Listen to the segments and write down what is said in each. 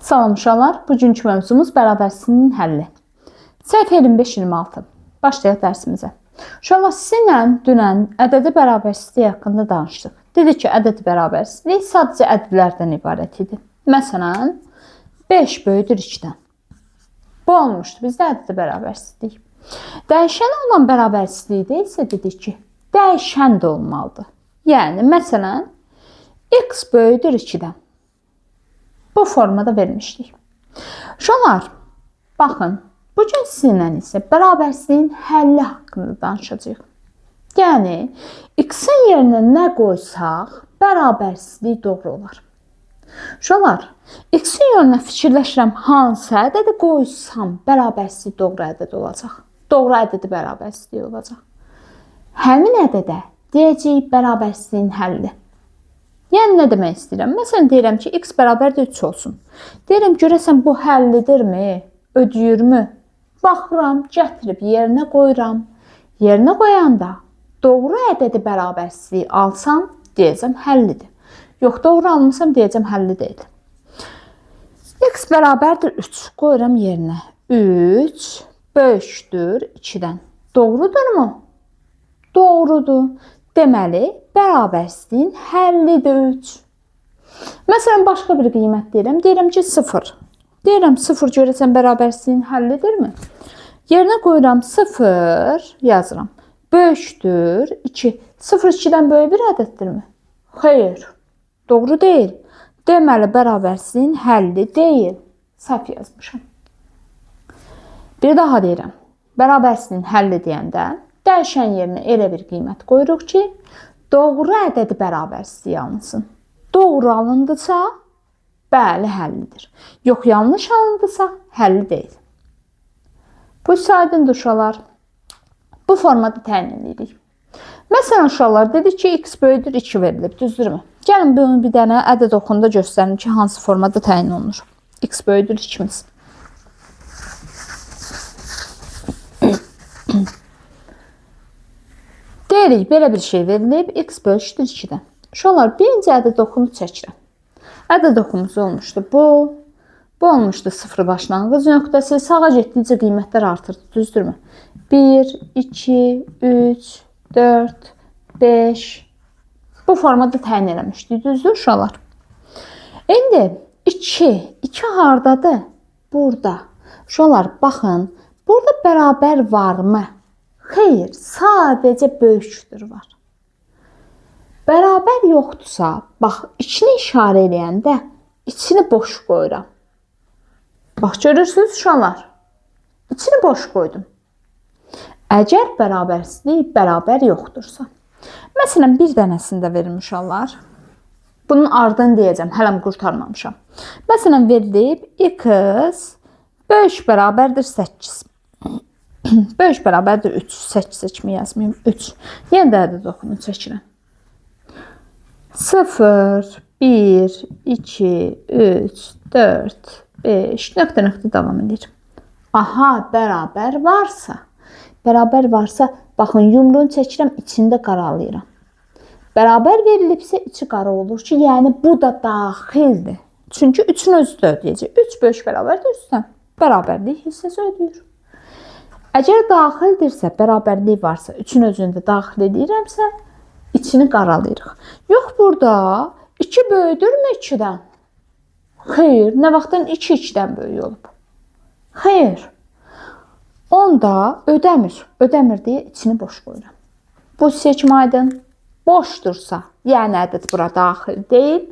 Salam uşaqlar, bugünkü mövzumuz bərabərsizliyin həlli. Səhifə 25-26. Başlayaq dərsimizə. Uşaqlar, sizinlə dünən ədədi bərabərsizliyi haqqında danışdıq. Dedik ki, ədədi bərabərsizlik sadəcə ədədlərdən ibarət idi. Məsələn, 5 böyüdür 2-dən. Bu olmuşdu bizdə ədədi bərabərsizlik. Dəyişən olan bərabərsizlikdə isə dedik ki, dəyişən də olmalıdır. Yəni, məsələn, x böyüdür 2-dən. Bu formada vermişdik. Uşaqlar, baxın, bugün sizinlə isə bərabərsizliyin həlli haqqında danışacağıq. Yəni, x-in yerinə nə qoysaq, bərabərsizlik doğru olar. Uşaqlar, x-in yerinə fikirləşirəm, hansı ədədi qoysam, bərabərsizlik doğru ədəd olacaq. Doğru ədədi bərabərsizlik olacaq. Həmin ədədə deyəcəyik bərabərsizliyin həlli. Yəni, nə demək istəyirəm? Məsələn, deyirəm ki, x bərabər də 3 olsun. Deyirəm, görəsən bu həllidirmi? Ödəyirmi? Baxıram, gətirib yerinə qoyuram. Yerinə qoyanda doğru ədədi bərabərsizliyi alsam, deyəcəm həllidir. Yox, doğru almışam, deyəcəm həlli deyil. X bərabərdir 3. Qoyuram yerinə. 3 böyükdür 2-dən. Doğrudurmu? Doğrudur. Deməli, bərabərsizliyin həllidir 3. Məsələn, başqa bir qiymət deyirəm. Deyirəm ki, 0. Deyirəm, 0 görəsən bərabərsizliyin həllidirmi? Yerinə qoyuram 0, yazıram. Böyükdür 2. 0 2-dən böyük bir ədəddirmi? Xeyr, doğru deyil. Deməli, bərabərsizliyin həlli deyil. Səhv yazmışam. Bir daha deyirəm. Bərabərsizliyin həlli deyəndə dəyişən yerinə elə bir qiymət qoyuruq ki, doğru ədədi bərabərsizliyi alınsın. Doğru alındısa, bəli, həllidir. Yox, yanlış alındısa, həlli deyil. Bu aydındır uşaqlar. Bu formada təyin edirik. Məsələn, uşaqlar, dedik ki, x böyüdür 2 verilib, düzdürmü? Gəlin, bunu bir dənə ədəd oxunda göstərim ki, hansı formada təyin olunur. X böyüdür 2-miz. Deyirik, belə bir şey verilib, x bölüşdür 2-dən. Uşaqlar, birinci ədəd oxunu çəkirəm. Ədəd oxumuz olmuşdu bu. Bu olmuşdu 0 başlanğıc nöqtəsi. Sağa getdikcə qiymətlər artırdı, düzdürmü? 1, 2, 3, 4, 5. Bu formada təyin eləmişdik, düzdür uşaqlar? İndi 2 hardadır? Burada. Uşaqlar, baxın, burada bərabər varmı? Xeyr, sadəcə böyükdür var. Bərabər yoxdursa, bax, içini işarə eləyəndə içini boş qoyuram. Bax, görürsünüz uşaqlar? İçini boş qoydum. Əgər bərabərsizlik bərabər yoxdursa. Məsələn, bir dənəsində verim uşaqlar. Bunun ardını deyəcəm, hələm qurtarmamışam. Məsələn, verilib x böyük bərabərdir 8. Böyük bərabərdir 3. 8 kimi yazmayayım. 3. Yenə də ədəd oxunu çəkirəm. 0, 1, 2, 3, 4, 5. Nöqtə davam edir. Aha, bərabər varsa, baxın, yumruğunu çəkirəm, içində qaralayıram. Bərabər verilibsə, içi qara olur ki, yəni bu da daxildir. Çünki 3-ün özü də ödəyəcək. 3 böyük bərabərdir 3-dən. Bərabərlik hissəsi ödəyir. Əgər daxildirsə, bərabərlik varsa, 3-ün özünü də daxil edirəmsə, içini qaralayırıq. Yox, burada 2 böyüdürmü 2-dən? Xeyr, nə vaxtdan 2 2-dən böyük olub? Xeyr. Onda ödəmir. Ödəmir deyə içini boş qoyuram. Bu seçim aydın. Boşdursa, yəni ədəd bura daxil deyil.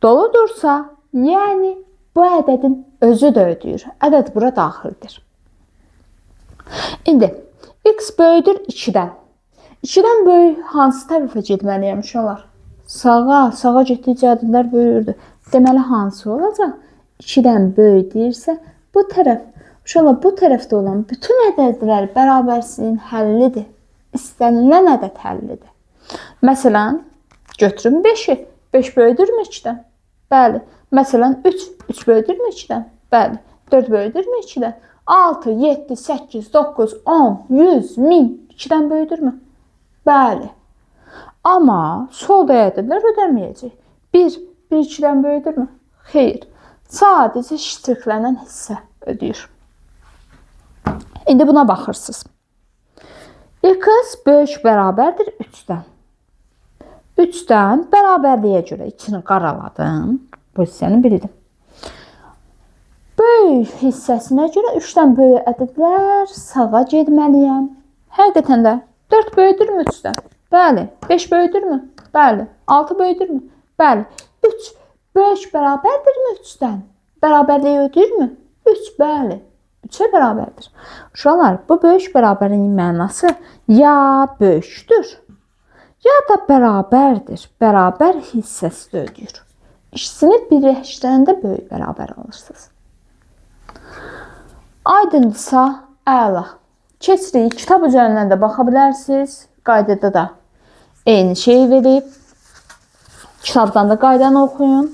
Doludursa, yəni bu ədədin özü də ödəyir. Ədəd bura daxildir. İndi x böyüdür 2-dən. 2-dən böyük hansı tərəfə getməliyəm uşaqlar? Sağa getdikcə ədədlər böyüyürdü. Deməli, hansı olacaq? 2-dən böyük deyirsə, bu tərəf. Uşaqlar, bu tərəfdə olan bütün ədədlər bərabərsizliyin həllidir. İstənilən ədəd həllidir. Məsələn, götürün 5-i. 5 böyüdürmü 2-dən? Bəli. Məsələn, 3 böyüdürmü 2-dən? Bəli. 4 böyüdürmü 2-dən? 6, 7, 8, 9, 10, 100, 1000 2-dən böyüdürmü? Bəli. Amma solda ədədlər ödəməyəcək. 1 2-dən böyüdürmü? Xeyr. Sadəcə ştriklənən hissə ödəyir. İndi buna baxırsınız. X böyük bərabərdir 3-dən. 3-dən bərabərliyə görə içini qaraladım. Bu hissəni bildim. Böyük hissəsinə görə 3-dən böyük ədədlər sağa getməliyəm. Həqiqətən də 4 böyüdürmü 3-dən? Bəli. 5 böyüdürmü? Bəli. 6 böyüdürmü? Bəli. 3 böyük bərabərdirmi 3-dən? Bərabərliyi ödəyirmi? 3, bəli. 3-ə bərabərdir. Uşaqlar, bu böyük bərabərliyin mənası ya böyükdür, ya da bərabərdir. Bərabər hissəsi də ödəyir. İkisini birləşdirəndə böyük bərabər alırsınız. Aydındırsa, əla. Keçirik. Kitab üzərindən də baxa bilərsiniz. Qaydada da eyni şey verib. Kitabdan da qaydanı oxuyun.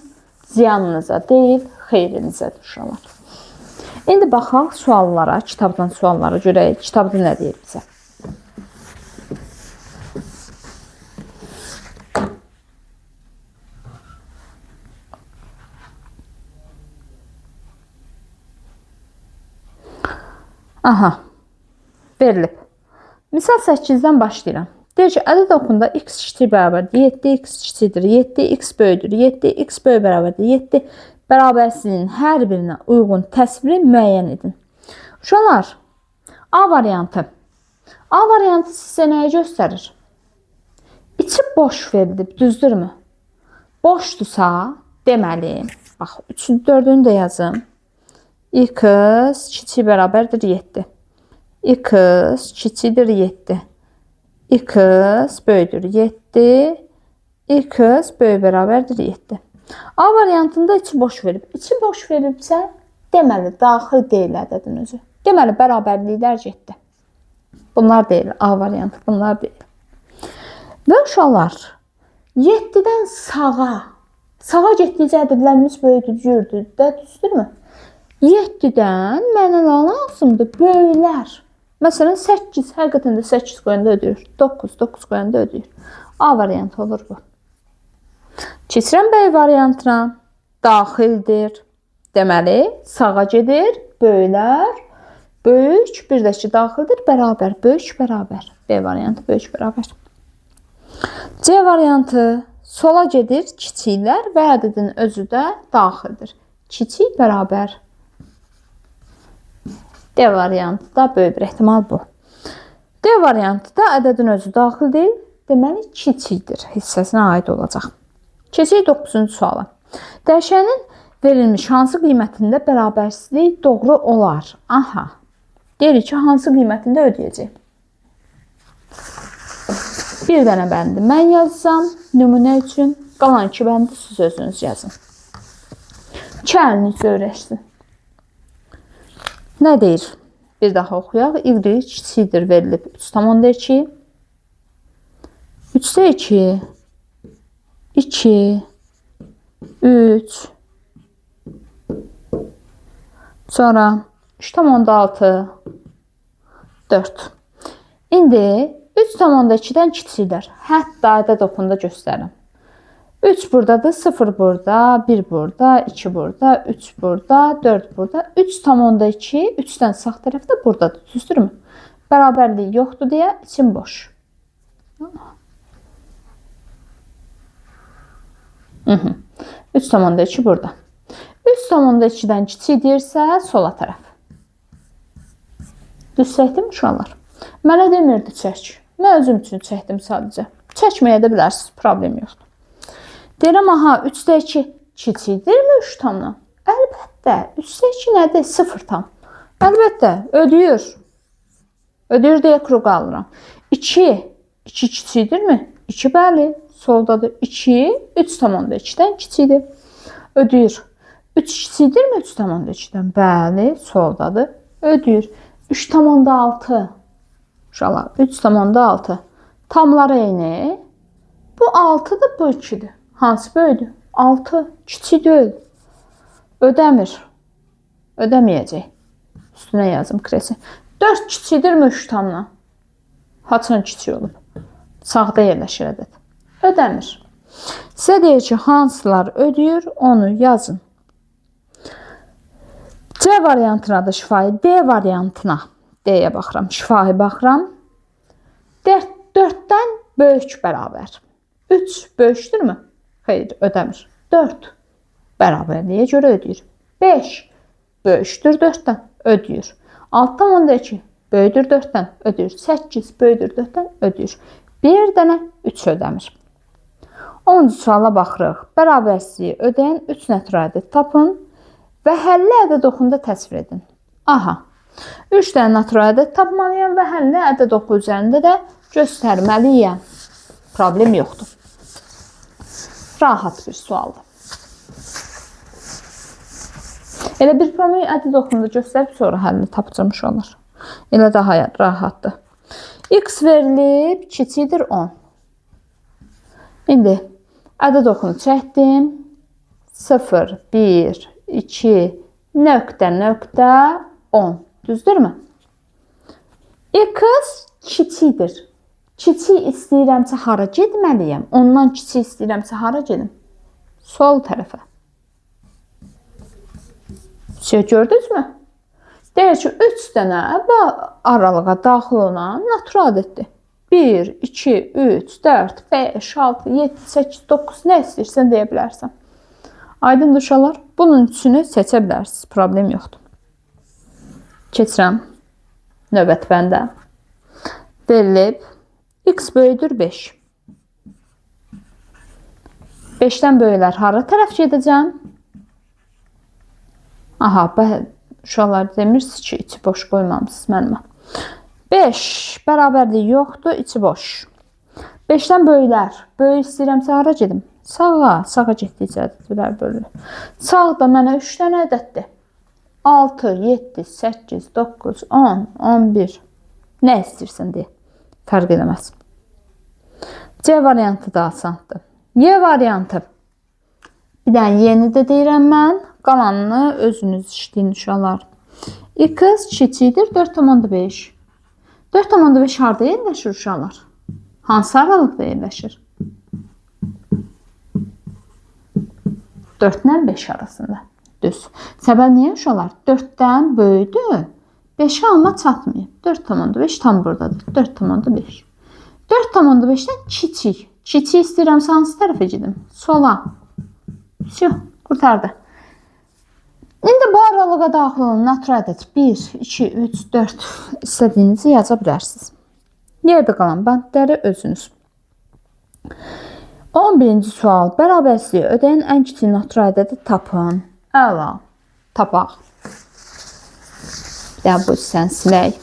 Ziyanınıza deyil, xeyrinizədir uşaqlar. İndi baxaq suallara, kitabdan suallara görək. Kitabda nə deyir bizə? Aha, verilib. Misal 8-dən başlayıram. Deyir ki, ədəd oxunda x kiçik bərabərdir 7, x kiçikdir 7, x böyüdür 7, x böyük bərabərdir 7 bərabərsizliyin hər birinə uyğun təsviri müəyyən edin. Uşaqlar, A variantı. A variantı sizə nəyi göstərir? İçi boş verilib, düzdürmü? Boşdursa, deməli, bax, 3-ün 4-ünü də yazım. X kiçik bərabərdir 7. X kiçikdir 7. X böyüdür 7. X böyük bərabərdir 7. A variantında içi boş verib. İçi boş veribsə, deməli, daxil deyil ədədin özü. Deməli, bərabərliklər getdi. Bunlar deyil, A variantı, bunlar deyil. Və uşaqlar, 7-dən sağa getdikcə ədədlərimiz böyüdür, düzdürmü? 7-dən mənə lazımdır böyüklər. Məsələn, 8, həqiqətən də 8 qoyanda ödəyir. 9 qoyanda ödəyir. A variantı olur bu. Keçirəm B variantına. Daxildir. Deməli, sağa gedir. Böyüklər. Böyük, bir də ki, daxildir. Bərabər. Böyük, bərabər. B variantı böyük, bərabər. C variantı. Sola gedir. Kiçiklər və ədədin özü də daxildir. Kiçik, bərabər. D variantı da böyük bir ehtimal bu. D variantı da ədədin özü daxil deyil. Deməli, kiçikdir hissəsinə aid olacaq. Keçək 9-cu suala. Dəyişənin verilmiş hansı qiymətində bərabərsizlik doğru olar? Aha. Deyirik ki, hansı qiymətində ödəyəcək? Bir dənə bəndi mən yazsam, nümunə üçün. Qalan 2 bəndi siz özünüz yazın. 2 əliniz öyrəşsin. Nə deyir? Bir daha oxuyaq. Y kiçikdir verilib 3,2. 3-də 2. 2. 3. Sonra 3,6. 4. İndi 3,2-dən kiçiklər. Hətta ədəd oxunda göstərim. 3 buradadır, 0 burada, 1 burada, 2 burada, 3 burada, 4 burada. 3,2, 3-dən sağ tərəfdə buradadır, düzdürmü? Bərabərlik yoxdur deyə içim boş. 3,2 burada. 3,2-dən kiçik deyirsə, sola tərəf. Düz çəkdim uşaqlar. Mənə demirdi çək. Mən özüm üçün çəkdim sadəcə. Çəkməyə də bilərsiniz, problem yoxdur. Deyirəm, aha, 3-də 2 kiçikdirmi 3-dan? Əlbəttə, 3-də 2 nədir? 0 tam. Əlbəttə, ödəyir. Ödəyir deyə kruq alıram. 2 kiçikdirmi? 2 bəli, soldadır. 2, 3,2-dən kiçikdir. Ödəyir. 3 kiçikdirmi 3,2-dən? Bəli, soldadır. Ödəyir. 3,6. Uşaqlar, 3,6. Tamları eyni. Bu 6-dır, bu 2-dir. Hansı böyüdür? 6. Kiçik deyil. Ödəmir. Ödəməyəcək. Üstünə yazım kresi. 4 kiçikdirmi 3-dan? Haçan kiçik olub? Sağda yerləşir ədəd. Ödəmir. Sizə deyir ki, hansılar ödəyir, onu yazın. C variantına da şifahi, D variantına. D'yə baxıram, şifahi baxıram. 4-dən böyük bərabər. 3 böyükdürmü? Xeyr, ödəmir. 4 bərabərliyə görə ödəyir. 5 böyükdür 4-dən, ödəyir. 6,2 böyüdür 4-dən, ödəyir. 8 böyüdür 4-dən, ödəyir. Bir dənə 3 ödəmir. 10-cu suala baxırıq. Bərabərsizliyi ödəyən 3 natural ədəd tapın və həlli ədəd oxunda təsvir edin. Aha. 3 dənə natural ədəd tapmalıyam və həlli ədəd oxu üzərində də göstərməliyəm. Problem yoxdur. Rahat bir sualdır. Elə bir problem ədəd oxunda göstərib sonra həllini tapacağım uşaqlar. Elə daha rahatdır. X verilib, kiçikdir 10. İndi ədəd oxunu çəkdim. 0, 1, 2, nöqtə, nöqtə, 10. Düzdürmü? X kiçikdir. Kiçik istəyirəmsə hara getməliyəm? Ondan kiçik istəyirəmsə hara gedim? Sol tərəfə. Gördünüzmü? Deyir ki, 3 dənə aralığa daxil olan natural ədəddir. 1, 2, 3, 4, 5, 6, 7, 8, 9 nə istəyirsən deyə bilərsən. Aydın uşaqlar, bunun üçünü seçə bilərsiniz. Problem yoxdur. Keçirəm. Növbət bəndə. Verilib. X böyüdür 5. 5-dən böyüklər hara tərəf gedəcəm? Aha, uşaqlar demirsiniz ki, içi boş qoymamısınız mənimə. 5 bərabərlik yoxdur, içi boş. 5-dən böyüklər. Böyük istəyirəmsə hara gedim? Sağa. Sağa getdikcə ədədlər bölünür. Sağda mənə 3 dənə ədəddir. 6, 7, 8, 9, 10, 11. Nə istəyirsən deyə. Fərq eləməz. C variantı da asandır. Y variantı. Bir dənə yeni də deyirəm mən. Qalanını özünüz işləyin uşaqlar. X kiçikdir 4,5. 4,5 harda yerləşir uşaqlar? Hansı aralıqda yerləşir? 4 ilə 5 arasında. Düz. Səbəb niyə uşaqlar? 4-dən böyüdür. 5'e alma çatmıyor. 4,5 tam buradadır. 4,5. 4,5'dən kiçik. Kiçik istəyirəmsə hansı tərəfə gedim? Sola. Qurtardı. İndi bu aralığa daxil olan natural ədəd 1, 2, 3, 4 istədiyinizi yaza bilərsiniz. Yerdə qalan bəndləri özünüz. 11-ci sual. Bərabərsizliyi ödəyən ən kiçik natural ədədi tapın. Əla. Tapaq. Bir daha bu sən silək.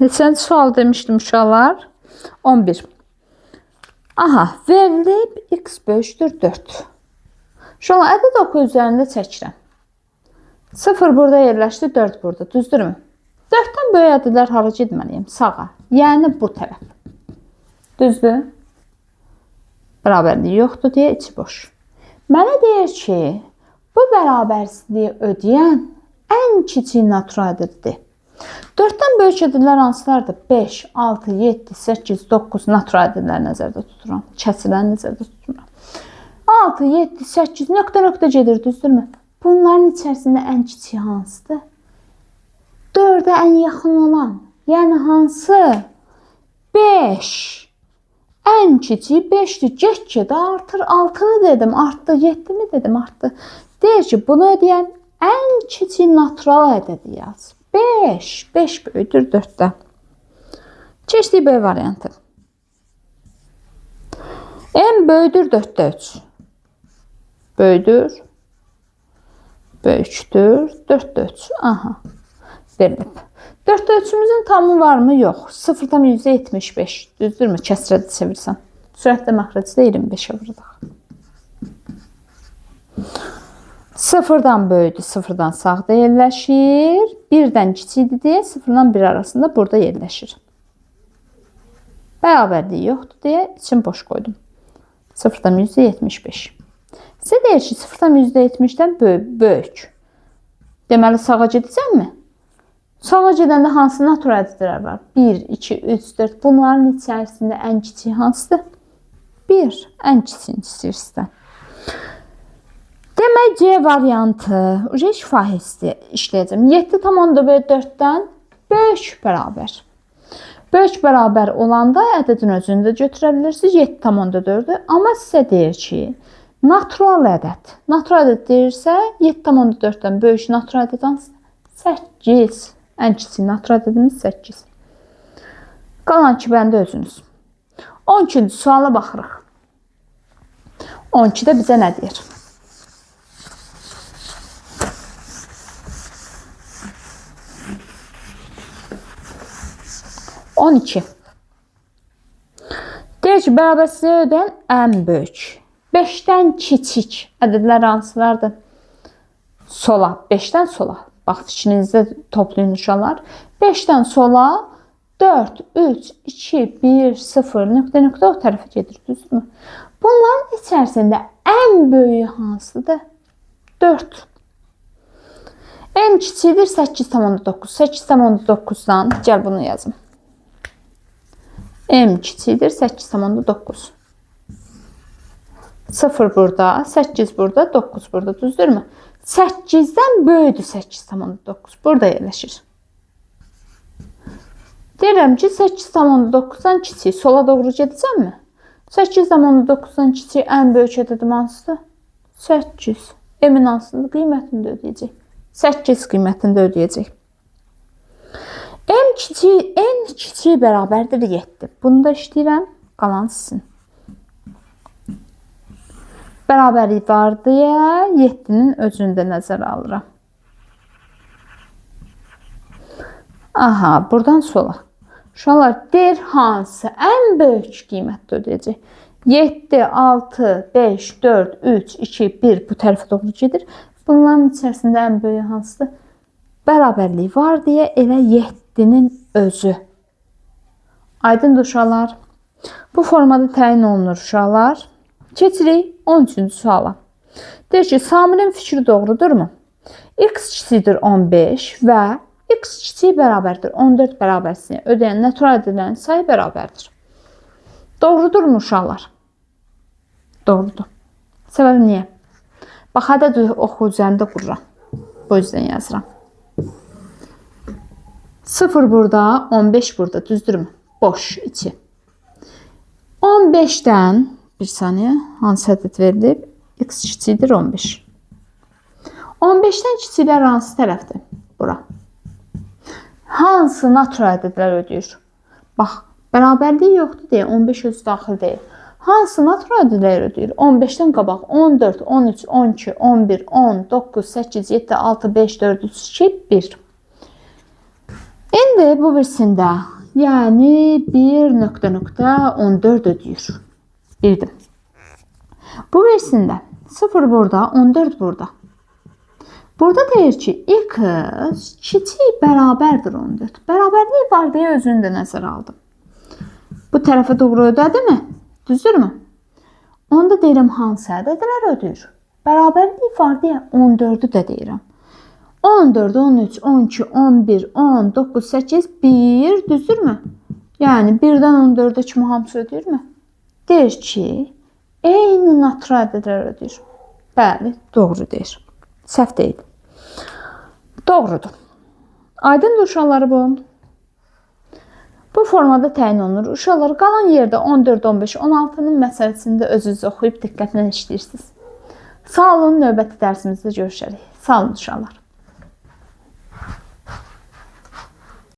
Neçənci sual demişdim uşaqlar? 11. Aha, verilib x böyükdür 4. Uşaqlar, ədəd oxu üzərində çəkirəm. 0 burada yerləşdi, 4 burada. Düzdürmü? 4-dən böyük ədədlər hara getməliyəm? Sağa. Yəni bu tərəf. Düzdür? Bərabərliyi yoxdur deyə içi boş. Mənə deyir ki, bu bərabərsizliyi ödəyən ən kiçik natural ədəddir. 4-dən böyük ədədlər hansılardır? 5, 6, 7, 8, 9 natural ədədləri nəzərdə tuturam. Kəsiləri nəzərdə tuturam. 6, 7, 8 nöqtə gedir, düzdürmü? Bunların içərisində ən kiçik hansıdır? 4-ə ən yaxın olan. Yəni hansı? 5. Ən kiçik 5-dir. Get-gedə artır. 6-nı dedim, artdı. 7-ni dedim, artdı. Deyir ki, bunu ödəyən ən kiçik natural ədədi yaz. 5. 5 böyüdür 4'də. Keçdik B variantı. M böyüdür 4'də 3. Böyüdür. Böyükdür. 4'də 3. Aha. Verilib. 4'də 3'ümüzün tamı var mı? Yox. 0'dan %75. Düzdürmü? Kəsrədə çevirsən. Sürətdə məxrəcdə 25'ə vurduq. 0'dan böyüdür. 0'dan sağda yerləşir. 1'dən kiçikdir deyə 0'dan 1 arasında burada yerləşir. Bərabərliyi yoxdur deyə için boş qoydum. 0,75. Sizə deyir ki, 0,70-dən böyük. Deməli, sağa gedəcəkmi? Sağa gedəndə hansı natural ədədlər var? 1, 2, 3, 4. Bunların içərisində ən kiçik hansıdır? 1. Ən kiçiyini istəyirsən. Demək, C variantı şifahi işləyəcəm. 7,4-dən böyük bərabər. Böyük bərabər olanda ədədin özünü də götürə bilirsiniz. 7,4-dür. Amma sizə deyir ki, natural ədəd. Natural ədəd deyirsə, 7,4-dən böyük natural ədəd hansıdır? 8. Ən kiçik natural ədədimiz 8. Qalan 2 bəndə özünüz. 12-ci suala baxırıq. 12-də bizə nə deyir? Deyir ki, bərabərsizlikdən ən böyük. 5-dən kiçik ədədlər hansılardır? Sola. 5-dən sola. Bax, fikrinizdə toplayın uşaqlar. 5-dən sola 4, 3, 2, 1, 0, nöqtə o tərəfə gedir, düzdürmü? Bunların içərisində ən böyük hansıdır? 4. Ən kiçidir 8,9. 8,9-dan gəl bunu yazım. M kiçidir 8,9. 0 burada, 8 burada, 9 burada, düzdürmü? 8-dən böyüdür 8,9. Burada yerləşir. Deyirəm ki, 8,9-dan kiçik. Sola doğru gedəcəmmi? 8,9-dan kiçik ən böyük ədədim hansıdır? 8. M-in hansıdır? Qiymətini də ödəyəcək. 8 qiymətini də ödəyəcək. N kiçik bərabərdir 7. Bunu da işləyirəm. Qalan sizin. Bərabərlik var deyə 7-nin özünü də nəzərə alıram. Aha, buradan sola. Uşaqlar, deyir hansı ən böyük qiymətdə ödəyəcək? 7, 6, 5, 4, 3, 2, 1 bu tərəfə doğru gedir. Bunların içərisində ən böyük hansıdır? Bərabərlik var deyə elə 7-nin özü. Aydındır uşaqlar. Bu formada təyin olunur uşaqlar. Keçirik 13-cü suala. Deyir ki, Samirin fikri doğrudurmu? X kiçikdir 15 və X kiçik bərabərdir 14 bərabərsini ödəyən natural ədədlərin sayı bərabərdir. Doğrudurmu uşaqlar? Doğrudur. Səbəbi niyə? Bax, ədəd oxu üzərində qururam. Bu yüzden yazıram. 0 burada, 15 burada, düzdürmü? Boş, içi. 15-dən bir saniyə, hansı ədəd verilib? X kiçikdir 15. 15-dən kiçiklər hansı tərəfdir? Bura. Hansı natural ədədlər ödəyir? Bax, bərabərliyi yoxdur deyə 15 öz daxil deyil. Hansı natural ədədlər ödəyir? 15-dən qabaq 14, 13, 12, 11, 10, 9, 8, 7, 6, 5, 4, 3, 2, 1. İndi bu birisində, yəni 1,14 ödəyir. Bildim. Bu birisində 0 burada, 14 burada. Burada deyir ki, X kiçik bərabərdir 14. Bərabərlik var deyə özünü də nəzərə aldım. Bu tərəfə doğru ödədimi? Düzdürmü? Onda deyirəm hansı ədədlər ödəyir? Bərabərlik var deyə 14'ü də deyirəm. 14, 13, 12, 11, 10, 9, 8, 1 düzdürmü? Yəni 1-dən 14'ə kimi hamısı ödəyirmi? Deyir ki, eyni natural ədədlər ödəyir. Bəli, doğru deyir. Səhv deyil. Doğrudur. Aydındır uşaqları bu. Bu formada təyin olunur. Uşaqlar qalan yerdə 14, 15, 16-nın məsələsində özünüz oxuyub diqqətlə işləyirsiniz. Sağ olun, növbəti dərsimizdə görüşərik. Sağ olun uşaqlar.